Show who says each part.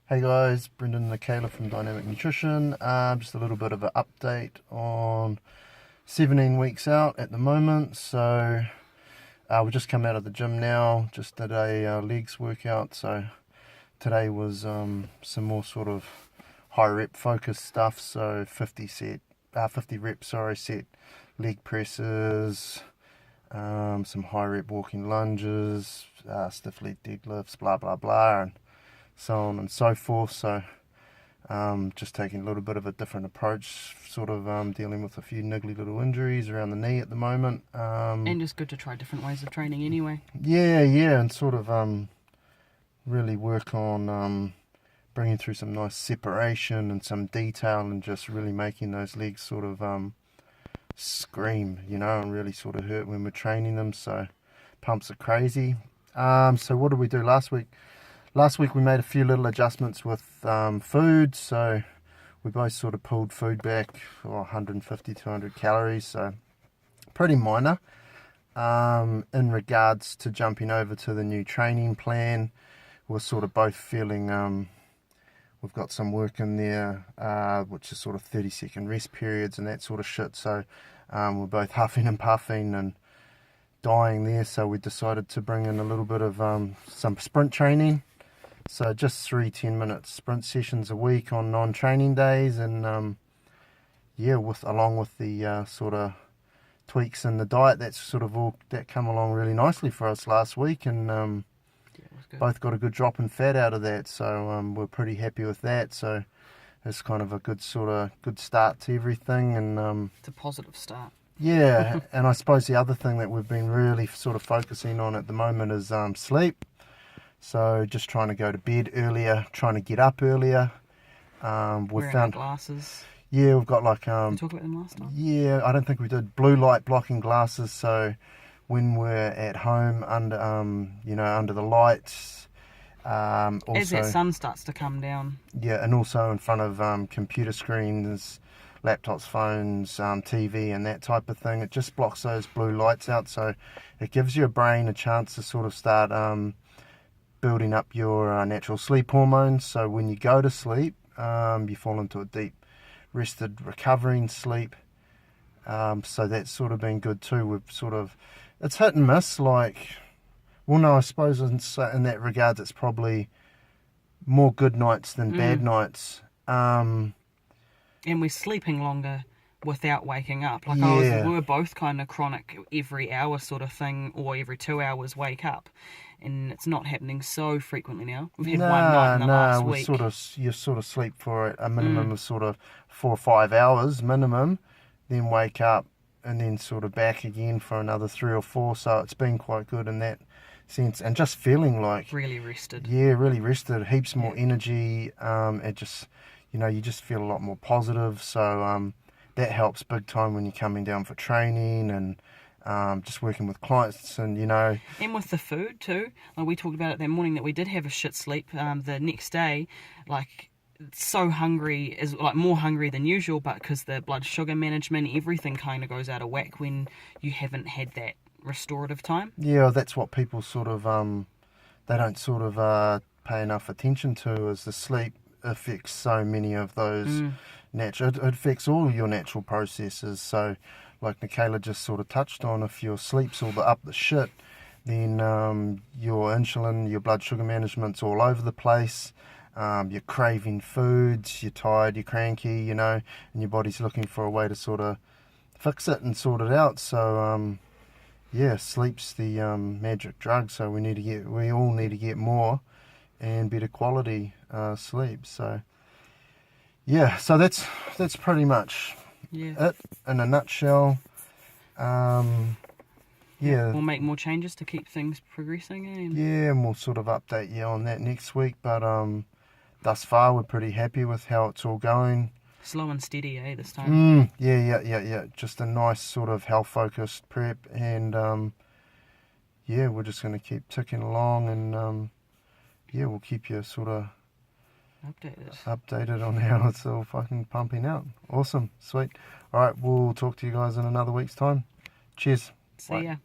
Speaker 1: Hey guys, Brendan and Michaela from Dynamic Nutrition. Just a little bit of an update on 17 weeks out at the moment. So we just come out of the gym now, just did a legs workout. So today was some more sort of high rep focused stuff. So 50 reps, set leg presses, some high rep walking lunges, stiff leg deadlifts, blah blah blah, and so on and so forth. So just taking a little bit of a different approach, sort of dealing with a few niggly little injuries around the knee at the moment.
Speaker 2: And it's good to try different ways of training anyway.
Speaker 1: Yeah, and sort of really work on bringing through some nice separation and some detail, and just really making those legs sort of scream, and really sort of hurt when we're training them. So pumps are crazy. So what did we do last week? Last week we made a few little adjustments with food, so we both sort of pulled food back 150 to 200 calories, so pretty minor. In regards to jumping over to the new training plan, we're sort of both feeling we've got some work in there, which is sort of 30-second rest periods and that sort of shit, so we're both huffing and puffing and dying there, so we decided to bring in a little bit of some sprint training. So just 3 10-minute sprint sessions a week on non-training days, and along with the sort of tweaks in the diet, that's sort of all that come along really nicely for us last week, and both got a good drop in fat out of that. So we're pretty happy with that. So it's kind of a good start to everything, and
Speaker 2: it's a positive start.
Speaker 1: Yeah, and I suppose the other thing that we've been really sort of focusing on at the moment is sleep. So just trying to go to bed earlier, trying to get up earlier.
Speaker 2: Wearing our glasses.
Speaker 1: Yeah, we've got like...
Speaker 2: Did we talk about them last time?
Speaker 1: Yeah, I don't think we did. Blue light blocking glasses, so when we're at home under the lights. Also,
Speaker 2: as that sun starts to come down.
Speaker 1: Yeah, and also in front of computer screens, laptops, phones, TV and that type of thing. It just blocks those blue lights out, so it gives your brain a chance to sort of start building up your natural sleep hormones. So when you go to sleep, you fall into a deep rested recovering sleep. So that's sort of been good too. It's hit and miss, I suppose in that regards it's probably more good nights than bad nights.
Speaker 2: And we're sleeping longer without waking up. We were both kind of chronic every hour sort of thing, or every 2 hours wake up. And it's not happening so frequently now. We've had one night in the last week.
Speaker 1: You sort of sleep for a minimum of sort of 4 or 5 hours minimum, then wake up and then sort of back again for another 3 or 4. So it's been quite good in that sense, and just feeling like
Speaker 2: really rested.
Speaker 1: Yeah, really rested. Heaps more energy. It just you just feel a lot more positive. So that helps big time when you're coming down for training and just working with clients, and
Speaker 2: and with the food too. We talked about it that morning that we did have a shit sleep. The next day, so hungry, is more hungry than usual, but because the blood sugar management, everything kind of goes out of whack when you haven't had that restorative time.
Speaker 1: Yeah, that's what people sort of they don't sort of pay enough attention to, is the sleep affects so many of those natural. It affects all your natural processes. So like Michaela just sort of touched on, if your sleep's all up the shit, then your insulin, your blood sugar management's all over the place. You're craving foods, you're tired, you're cranky, and your body's looking for a way to sort of fix it and sort it out. So sleep's the magic drug. So we all need to get more and better quality sleep. So so that's pretty much it in a nutshell.
Speaker 2: We'll make more changes to keep things progressing.
Speaker 1: And we'll sort of update you on that next week. But thus far we're pretty happy with how it's all going.
Speaker 2: Slow and steady, this time.
Speaker 1: Yeah. Just a nice sort of health focused prep, and we're just going to keep ticking along, and we'll keep you sort of updated on how it's all fucking pumping out. Awesome, sweet. All right, we'll talk to you guys in another week's time. Cheers.
Speaker 2: See ya.